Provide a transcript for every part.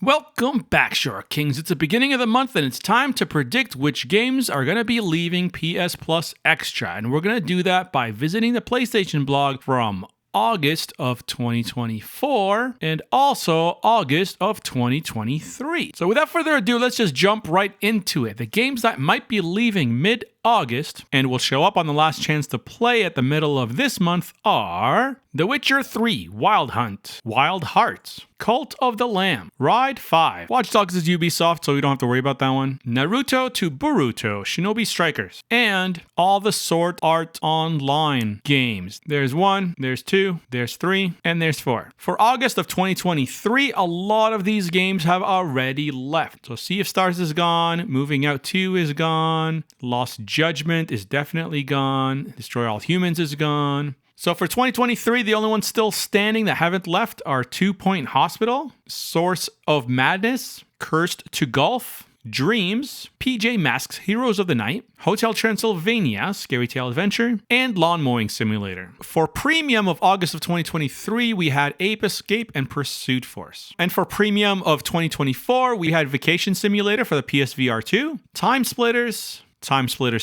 Welcome back, Shark Kings. It's the beginning of the month and it's time to predict which games are going to be leaving PS Plus Extra. And we're going to do that by visiting the PlayStation blog from August of 2024 and also August of 2023. So without further ado, let's just jump right into it. The games that might be leaving mid-August and will show up on the last chance to play at the middle of this month are The Witcher 3, Wild Hunt, Wild Hearts, Cult of the Lamb, Ride 5, Watch Dogs is Ubisoft, so we don't have to worry about that one, Naruto to Boruto, Shinobi Strikers, and all the Sword Art Online games. There's 1, there's 2, there's 3, and there's 4. For August of 2023, a lot of these games have already left. So Sea of Stars is gone, Moving Out 2 is gone, Lost Judgment is definitely gone, Destroy All Humans is gone. So for 2023, the only ones still standing that haven't left are 2 Point Hospital, Source of Madness, Cursed to Golf, Dreams, PJ Masks Heroes of the Night, Hotel Transylvania, Scary Tale Adventure, and Lawn Mowing Simulator. For Premium of August of 2023, we had Ape Escape and Pursuit Force. And for Premium of 2024, we had Vacation Simulator for the PSVR 2, Time Splitters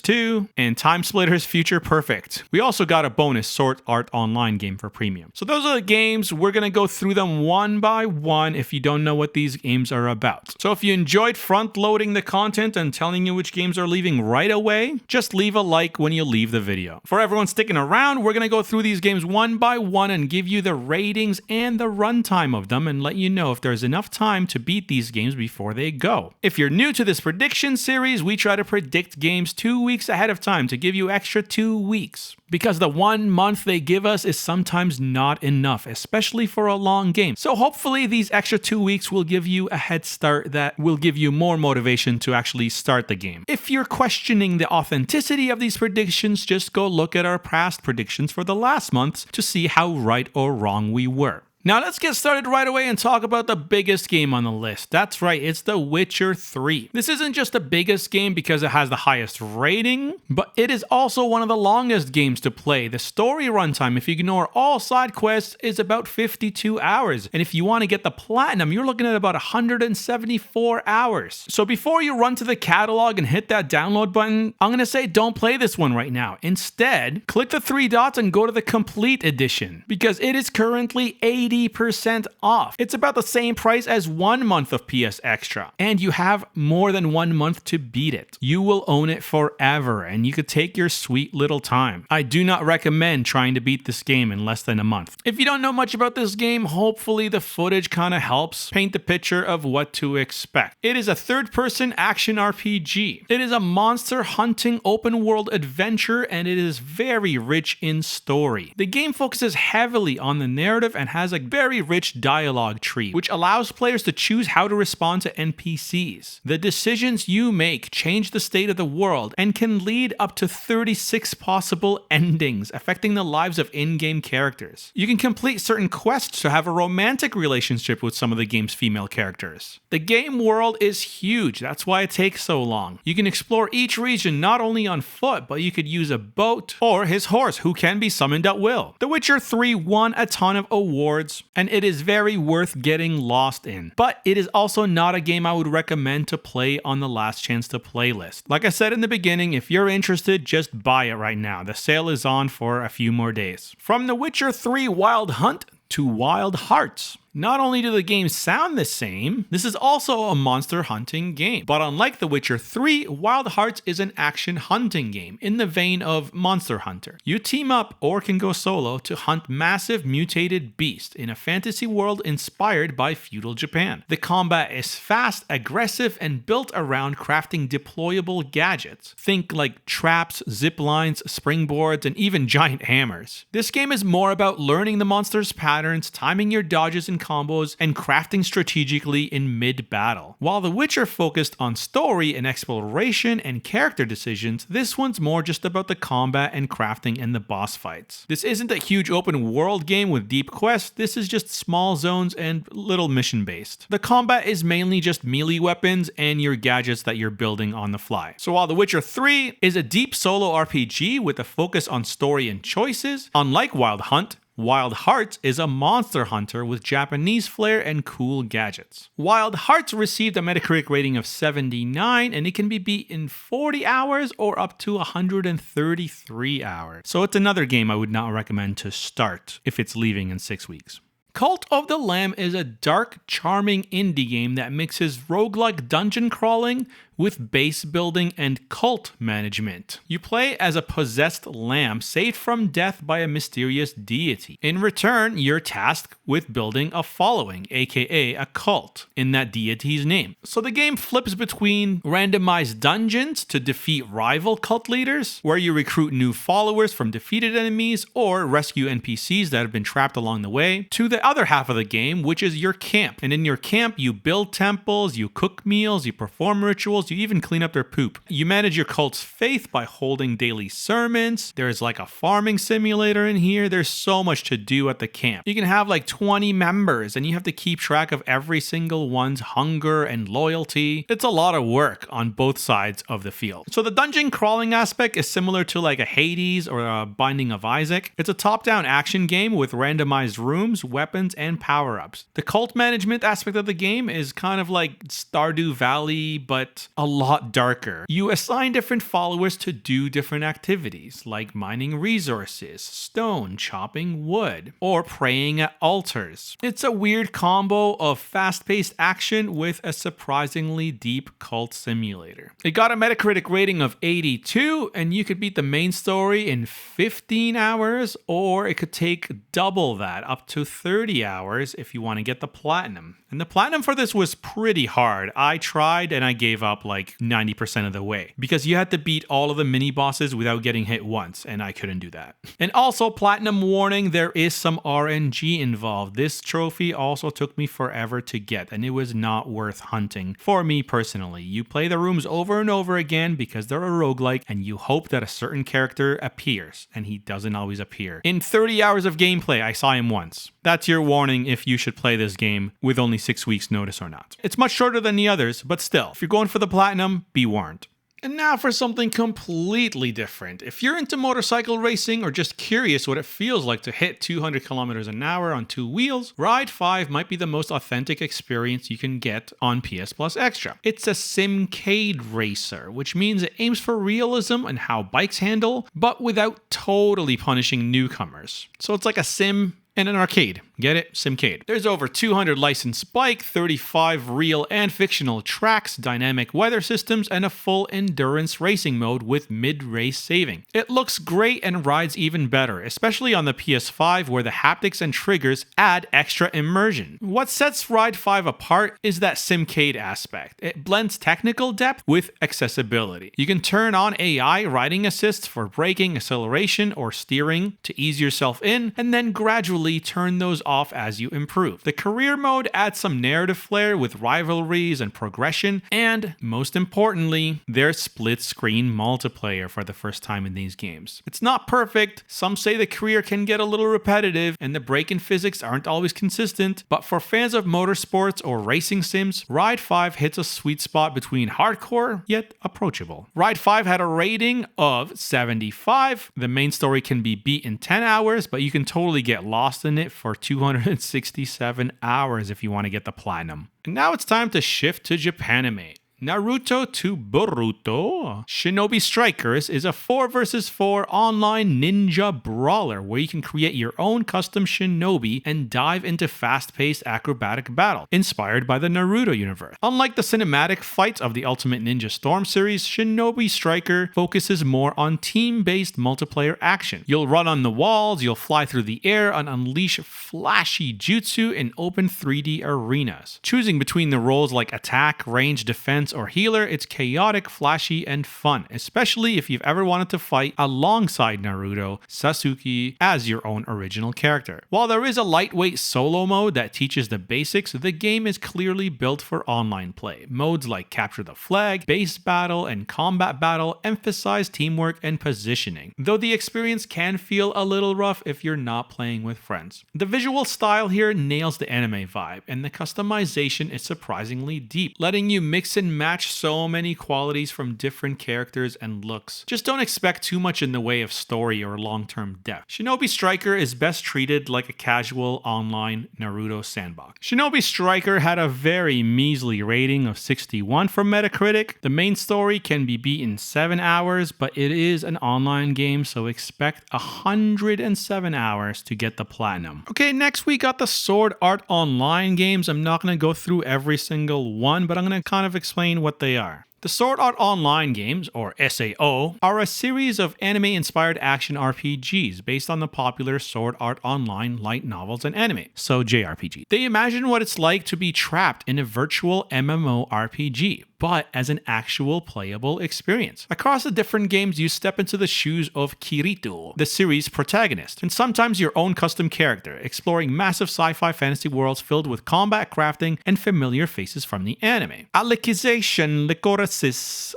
2, and Time Splitters Future Perfect. We also got a bonus Sword Art Online game for Premium. So those are the games. We're going to go through them one by one if you don't know what these games are about. So if you enjoyed front-loading the content and telling you which games are leaving right away, just leave a like when you leave the video. For everyone sticking around, we're going to go through these games one by one and give you the ratings and the runtime of them and let you know if there's enough time to beat these games before they go. If you're new to this prediction series, we try to predict games 2 weeks ahead of time to give you extra 2 weeks. Because the 1 month they give us is sometimes not enough, especially for a long game. So hopefully these extra 2 weeks will give you a head start that will give you more motivation to actually start the game. If you're questioning the authenticity of these predictions, just go look at our past predictions for the last months to see how right or wrong we were. Now let's get started right away and talk about the biggest game on the list. That's right, it's The Witcher 3. This isn't just the biggest game because it has the highest rating, but it is also one of the longest games to play. The story runtime, if you ignore all side quests, is about 52 hours. And if you want to get the platinum, you're looking at about 174 hours. So before you run to the catalog and hit that download button, I'm going to say don't play this one right now. Instead, click the 3 dots and go to the complete edition because it is currently 80% off. It's about the same price as 1 month of PS Extra, and you have more than 1 month to beat it. You will own it forever, and you could take your sweet little time. I do not recommend trying to beat this game in less than a month. If you don't know much about this game, hopefully the footage kind of helps paint the picture of what to expect. It is a third-person action RPG. It is a monster hunting open world adventure, and it is very rich in story. The game focuses heavily on the narrative and has a very rich dialogue tree, which allows players to choose how to respond to NPCs. The decisions you make change the state of the world and can lead up to 36 possible endings, affecting the lives of in-game characters. You can complete certain quests to have a romantic relationship with some of the game's female characters. The game world is huge, that's why it takes so long. You can explore each region not only on foot, but you could use a boat or his horse, who can be summoned at will. The Witcher 3 won a ton of awards, and it is very worth getting lost in. But it is also not a game I would recommend to play on the last chance to play list. Like I said in the beginning, if you're interested, just buy it right now. The sale is on for a few more days. From The Witcher 3 Wild Hunt to Wild Hearts. Not only do the games sound the same, this is also a monster hunting game. But unlike The Witcher 3, Wild Hearts is an action hunting game in the vein of Monster Hunter. You team up or can go solo to hunt massive mutated beasts in a fantasy world inspired by feudal Japan. The combat is fast, aggressive, and built around crafting deployable gadgets. Think like traps, zip lines, springboards, and even giant hammers. This game is more about learning the monster's patterns, timing your dodges and combos, and crafting strategically in mid-battle. While The Witcher focused on story and exploration and character decisions, this one's more just about the combat and crafting and the boss fights. This isn't a huge open world game with deep quests, this is just small zones and little mission based. The combat is mainly just melee weapons and your gadgets that you're building on the fly. So while The Witcher 3 is a deep solo RPG with a focus on story and choices, unlike Wild Hunt, Wild Hearts is a monster hunter with Japanese flair and cool gadgets. Wild Hearts received a Metacritic rating of 79, and it can be beat in 40 hours or up to 133 hours. So it's another game I would not recommend to start if it's leaving in 6 weeks. Cult of the Lamb is a dark, charming indie game that mixes roguelike dungeon crawling with base building and cult management. You play as a possessed lamb saved from death by a mysterious deity. In return, you're tasked with building a following, aka a cult, in that deity's name. So the game flips between randomized dungeons to defeat rival cult leaders, where you recruit new followers from defeated enemies or rescue NPCs that have been trapped along the way, to the other half of the game, which is your camp. And in your camp, you build temples, you cook meals, you perform rituals, you even clean up their poop. You manage your cult's faith by holding daily sermons. There's like a farming simulator in here. There's so much to do at the camp. You can have like 20 members and you have to keep track of every single one's hunger and loyalty. It's a lot of work on both sides of the field. So the dungeon crawling aspect is similar to like a Hades or a Binding of Isaac. It's a top-down action game with randomized rooms, weapons, and power-ups. The cult management aspect of the game is kind of like Stardew Valley, but a lot darker. You assign different followers to do different activities, like mining resources, stone, chopping wood, or praying at altars. It's a weird combo of fast-paced action with a surprisingly deep cult simulator. It got a Metacritic rating of 82, and you could beat the main story in 15 hours, or it could take double that, up to 30 hours if you want to get the platinum. And the platinum for this was pretty hard. I tried and I gave up like 90% of the way because you had to beat all of the mini bosses without getting hit once, and I couldn't do that. And also, platinum warning, there is some RNG involved. This trophy also took me forever to get, and it was not worth hunting for me personally. You play the rooms over and over again because they're a roguelike, and you hope that a certain character appears, and he doesn't always appear. In 30 hours of gameplay, I saw him once. That's your warning if you should play this game with only 6 weeks notice or not. It's much shorter than the others, but still, if you're going for the platinum, be warned. And now for something completely different. If you're into motorcycle racing or just curious what it feels like to hit 200 kilometers an hour on two wheels, Ride 5 might be the most authentic experience you can get on PS Plus Extra. It's a simcade racer, which means it aims for realism and how bikes handle, but without totally punishing newcomers. So it's like a sim and an arcade. Get it? Simcade. There's over 200 licensed bike, 35 real and fictional tracks, dynamic weather systems, and a full endurance racing mode with mid-race saving. It looks great and rides even better, especially on the PS5 where the haptics and triggers add extra immersion. What sets Ride 5 apart is that Simcade aspect. It blends technical depth with accessibility. You can turn on AI riding assists for braking, acceleration, or steering to ease yourself in, and then gradually turn those off as you improve. The career mode adds some narrative flair with rivalries and progression, and most importantly, there's split screen multiplayer for the first time in these games. It's not perfect. Some say the career can get a little repetitive and the braking physics aren't always consistent, but for fans of motorsports or racing sims, Ride 5 hits a sweet spot between hardcore yet approachable. Ride 5 had a rating of 75. The main story can be beat in 10 hours, but you can totally get lost in it for 267 hours if you want to get the platinum. And now it's time to shift to Japanime. NARUTO to BORUTO. Shinobi Strikers is a 4 vs 4 online ninja brawler where you can create your own custom shinobi and dive into fast-paced acrobatic battle, inspired by the Naruto universe. Unlike the cinematic fights of the Ultimate Ninja Storm series, Shinobi Striker focuses more on team-based multiplayer action. You'll run on the walls, you'll fly through the air, and unleash flashy jutsu in open 3D arenas. Choosing between the roles like attack, range, defense, or healer, it's chaotic, flashy, and fun, especially if you've ever wanted to fight alongside Naruto, Sasuke as your own original character. While there is a lightweight solo mode that teaches the basics, the game is clearly built for online play. Modes like Capture the Flag, Base Battle, and Combat Battle emphasize teamwork and positioning, though the experience can feel a little rough if you're not playing with friends. The visual style here nails the anime vibe, and the customization is surprisingly deep, letting you mix and match so many qualities from different characters and looks. Just don't expect too much in the way of story or long-term depth. Shinobi Striker is best treated like a casual online Naruto sandbox. Shinobi Striker had a very measly rating of 61 from Metacritic. The main story can be beat in 7 hours, but it is an online game, so expect 107 hours to get the platinum. Okay, next we got the Sword Art Online games. I'm not going to go through every single one, but I'm going to kind of explain what they are. The Sword Art Online games, or SAO, are a series of anime-inspired action RPGs based on the popular Sword Art Online light novels and anime, so JRPG. They imagine what it's like to be trapped in a virtual MMORPG, but as an actual playable experience. Across the different games, you step into the shoes of Kirito, the series' protagonist, and sometimes your own custom character, exploring massive sci-fi fantasy worlds filled with combat, crafting, and familiar faces from the anime. Alicization Lycoris,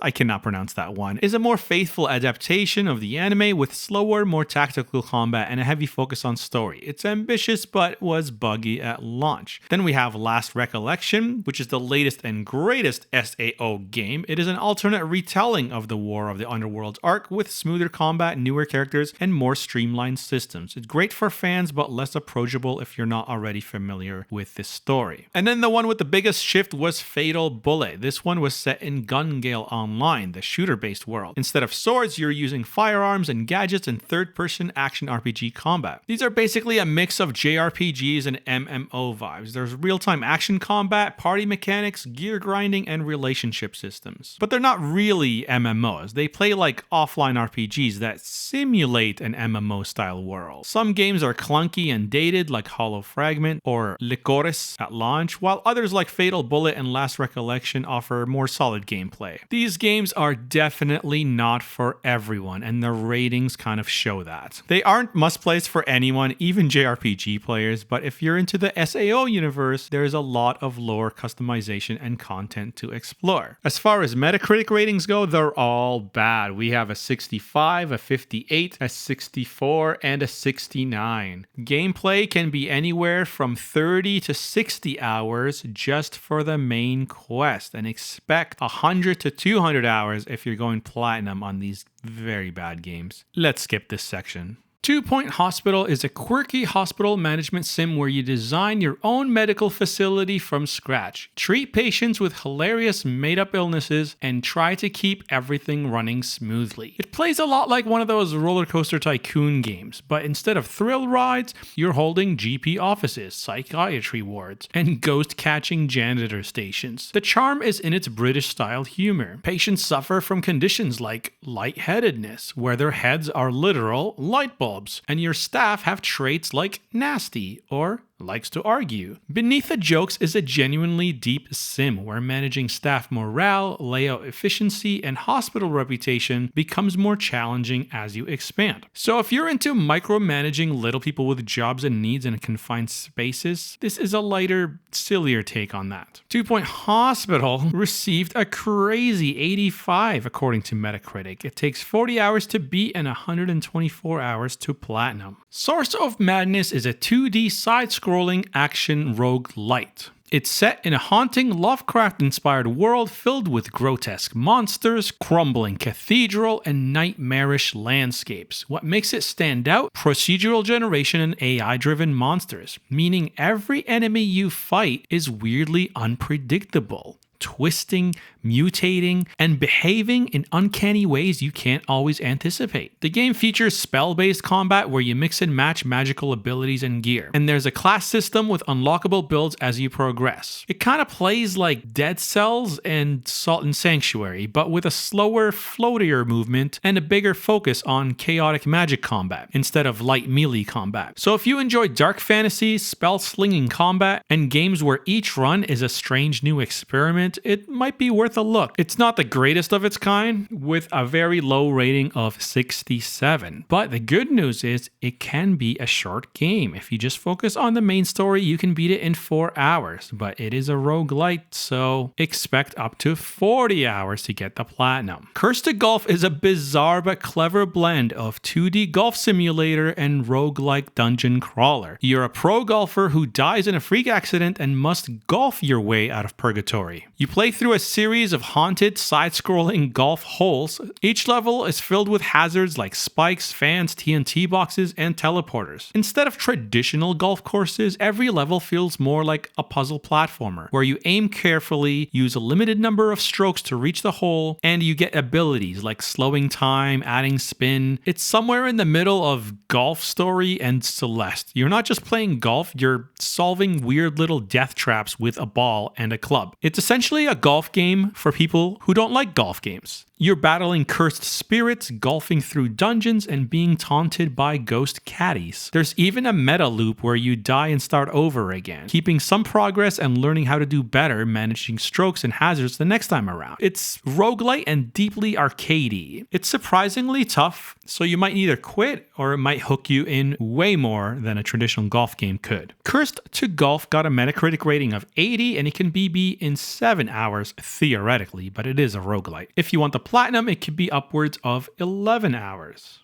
I cannot pronounce that one, is a more faithful adaptation of the anime with slower, more tactical combat and a heavy focus on story. It's ambitious, but was buggy at launch. Then we have Last Recollection, which is the latest and greatest SAO game. It is an alternate retelling of the War of the Underworlds arc with smoother combat, newer characters, and more streamlined systems. It's great for fans, but less approachable if you're not already familiar with this story. And then the one with the biggest shift was Fatal Bullet. This one was set in Gun Gale Online, the shooter-based world. Instead of swords, you're using firearms and gadgets and third-person action RPG combat. These are basically a mix of JRPGs and MMO vibes. There's real-time action combat, party mechanics, gear grinding, and relationship systems. But they're not really MMOs. They play like offline RPGs that simulate an MMO-style world. Some games are clunky and dated, like Hollow Fragment or Lycoris at launch, while others like Fatal Bullet and Last Recollection offer more solid gameplay. These games are definitely not for everyone, and the ratings kind of show that. They aren't must-plays for anyone, even JRPG players, but if you're into the SAO universe, there's a lot of lore customization and content to explore. As far as Metacritic ratings go, they're all bad. We have a 65, a 58, a 64, and a 69. Gameplay can be anywhere from 30 to 60 hours just for the main quest, and expect 100 to 200 hours if you're going platinum on these very bad games. Let's skip this section. 2 Point Hospital is a quirky hospital management sim where you design your own medical facility from scratch, treat patients with hilarious made-up illnesses, and try to keep everything running smoothly. It plays a lot like one of those roller coaster tycoon games, but instead of thrill rides, you're holding GP offices, psychiatry wards, and ghost-catching janitor stations. The charm is in its British-style humor. Patients suffer from conditions like lightheadedness, where their heads are literal light bulbs, and your staff have traits like nasty or likes to argue. Beneath the jokes is a genuinely deep sim where managing staff morale, layout efficiency, and hospital reputation becomes more challenging as you expand. So if you're into micromanaging little people with jobs and needs in confined spaces, this is a lighter, sillier take on that. 2 Point Hospital received a crazy 85 according to Metacritic. It takes 40 hours to beat and 124 hours to platinum. Source of Madness is a 2D side-scrolling action roguelite. It's set in a haunting Lovecraft-inspired world filled with grotesque monsters, crumbling cathedral, and nightmarish landscapes. What makes it stand out? Procedural generation and AI-driven monsters, meaning every enemy you fight is weirdly unpredictable, twisting, mutating, and behaving in uncanny ways you can't always anticipate. The game features spell-based combat where you mix and match magical abilities and gear, and there's a class system with unlockable builds as you progress. It kind of plays like Dead Cells and Salt and Sanctuary, but with a slower, floatier movement and a bigger focus on chaotic magic combat instead of light melee combat. So if you enjoy dark fantasy, spell-slinging combat, and games where each run is a strange new experiment, it might be worth a look. It's not the greatest of its kind, with a very low rating of 67. But the good news is it can be a short game. If you just focus on the main story, you can beat it in 4 hours. But it is a roguelite, so expect up to 40 hours to get the platinum. Curse to Golf is a bizarre but clever blend of 2D golf simulator and roguelike dungeon crawler. You're a pro golfer who dies in a freak accident and must golf your way out of purgatory. You play through a series of haunted, side-scrolling golf holes. Each level is filled with hazards like spikes, fans, TNT boxes, and teleporters. Instead of traditional golf courses, every level feels more like a puzzle platformer, where you aim carefully, use a limited number of strokes to reach the hole, and you get abilities like slowing time, adding spin. It's somewhere in the middle of Golf Story and Celeste. You're not just playing golf, you're solving weird little death traps with a ball and a club. It's essentially a golf game for people who don't like golf games. You're battling cursed spirits, golfing through dungeons, and being taunted by ghost caddies. There's even a meta loop where you die and start over again, keeping some progress and learning how to do better, managing strokes and hazards the next time around. It's roguelite and deeply arcadey. It's surprisingly tough, so you might either quit or it might hook you in way more than a traditional golf game could. Cursed to Golf got a Metacritic rating of 80 and it can be beat in 7 hours theoretically, but it is a roguelite. If you want the platinum, it could be upwards of 11 hours.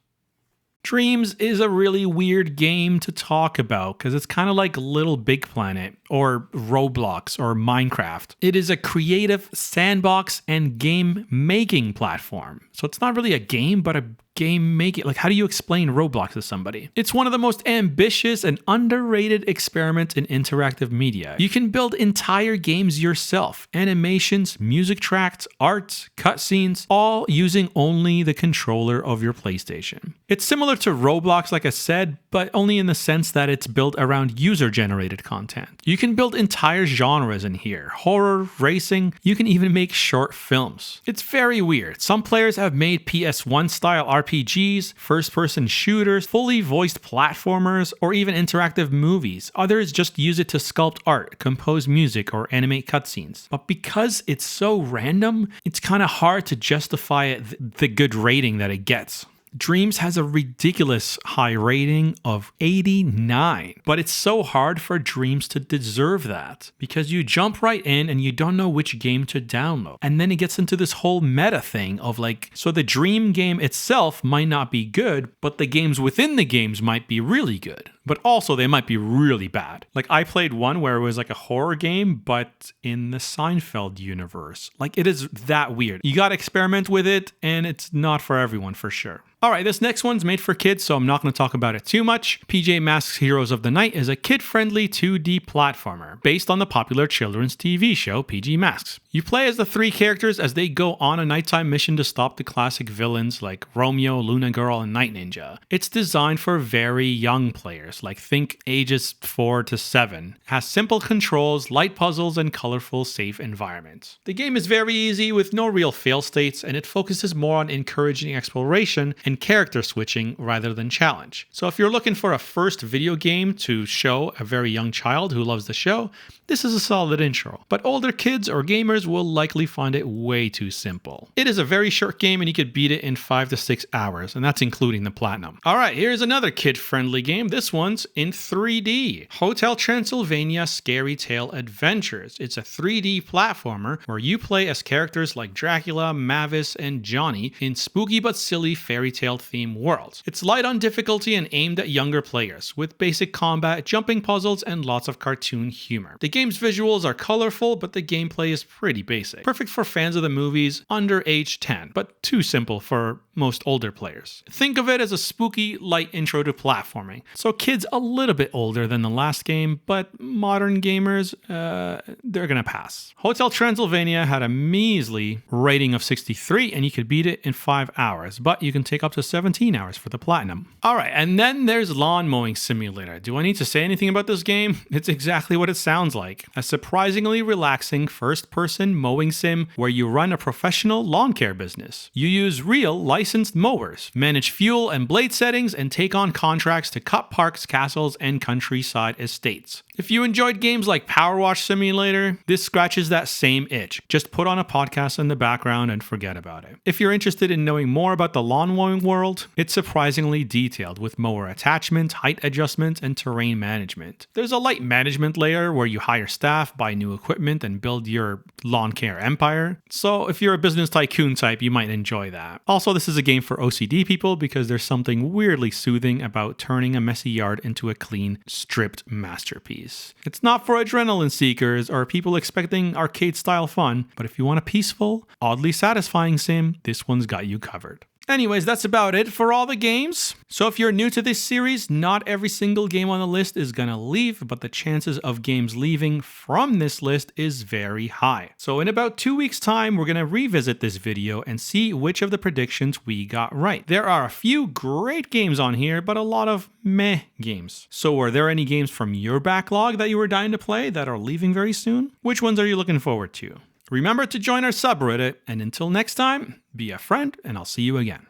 Dreams is a really weird game to talk about because it's kind of like Little Big Planet or Roblox or Minecraft. It is a creative sandbox and game making platform. So it's not really a game, but a game making. Like, how do you explain Roblox to somebody? It's one of the most ambitious and underrated experiments in interactive media. You can build entire games yourself. Animations, music tracks, art, cutscenes, all using only the controller of your PlayStation. It's similar to Roblox, like I said, but only in the sense that it's built around user-generated content. You can build entire genres in here. Horror, racing, you can even make short films. It's very weird. Some players have made PS1-style RPGs, first-person shooters, fully voiced platformers, or even interactive movies. Others just use it to sculpt art, compose music, or animate cutscenes. But because it's so random, it's kind of hard to justify it the good rating that it gets. Dreams has a ridiculous high rating of 89, but it's so hard for Dreams to deserve that because you jump right in and you don't know which game to download. And then it gets into this whole meta thing of like, so the Dream game itself might not be good, but the games within the games might be really good. But also they might be really bad. Like I played one where it was like a horror game, but in the Seinfeld universe. Like it is that weird. You gotta experiment with it and it's not for everyone for sure. Alright, this next one's made for kids, so I'm not going to talk about it too much. PJ Masks Heroes of the Night is a kid-friendly 2D platformer based on the popular children's TV show PJ Masks. You play as the 3 characters as they go on a nighttime mission to stop the classic villains like Romeo, Luna Girl, and Night Ninja. It's designed for very young players, like think ages 4 to 7. It has simple controls, light puzzles, and colorful, safe environments. The game is very easy with no real fail states, and it focuses more on encouraging exploration and character switching rather than challenge. So if you're looking for a first video game to show a very young child who loves the show, this is a solid intro. But older kids or gamers will likely find it way too simple. It is a very short game and you could beat it in 5 to 6 hours, and that's including the platinum. Alright, here's another kid-friendly game. This one's in 3D. Hotel Transylvania Scary Tale Adventures. It's a 3D platformer where you play as characters like Dracula, Mavis, and Johnny in spooky but silly fairy tale themed worlds. It's light on difficulty and aimed at younger players, with basic combat, jumping puzzles, and lots of cartoon humor. The game's visuals are colorful, but the gameplay is pretty basic. Perfect for fans of the movies under age 10, but too simple for most older players. Think of it as a spooky, light intro to platforming. So kids a little bit older than the last game, but modern gamers, they're gonna pass. Hotel Transylvania had a measly rating of 63, and you could beat it in 5 hours, but you can take up to 17 hours for the platinum. Alright, and then there's Lawn Mowing Simulator. Do I need to say anything about this game? It's exactly what it sounds like. A surprisingly relaxing first-person mowing sim where you run a professional lawn care business. You use real licensed mowers, manage fuel and blade settings, and take on contracts to cut parks, castles, and countryside estates. If you enjoyed games like Power Wash Simulator, this scratches that same itch. Just put on a podcast in the background and forget about it. If you're interested in knowing more about the lawn mowing mowing world? It's surprisingly detailed with mower attachment, height adjustment, and terrain management. There's a light management layer where you hire staff, buy new equipment, and build your lawn care empire. So if you're a business tycoon type, you might enjoy that. Also, this is a game for OCD people because there's something weirdly soothing about turning a messy yard into a clean, stripped masterpiece. It's not for adrenaline seekers or people expecting arcade-style fun, but if you want a peaceful, oddly satisfying sim, this one's got you covered. Anyways, that's about it for all the games. So if you're new to this series, not every single game on the list is gonna leave, but the chances of games leaving from this list is very high. So in about 2 weeks' time, we're gonna revisit this video and see which of the predictions we got right. There are a few great games on here, but a lot of meh games. So are there any games from your backlog that you were dying to play that are leaving very soon? Which ones are you looking forward to? Remember to join our subreddit, and until next time, be a friend, and I'll see you again.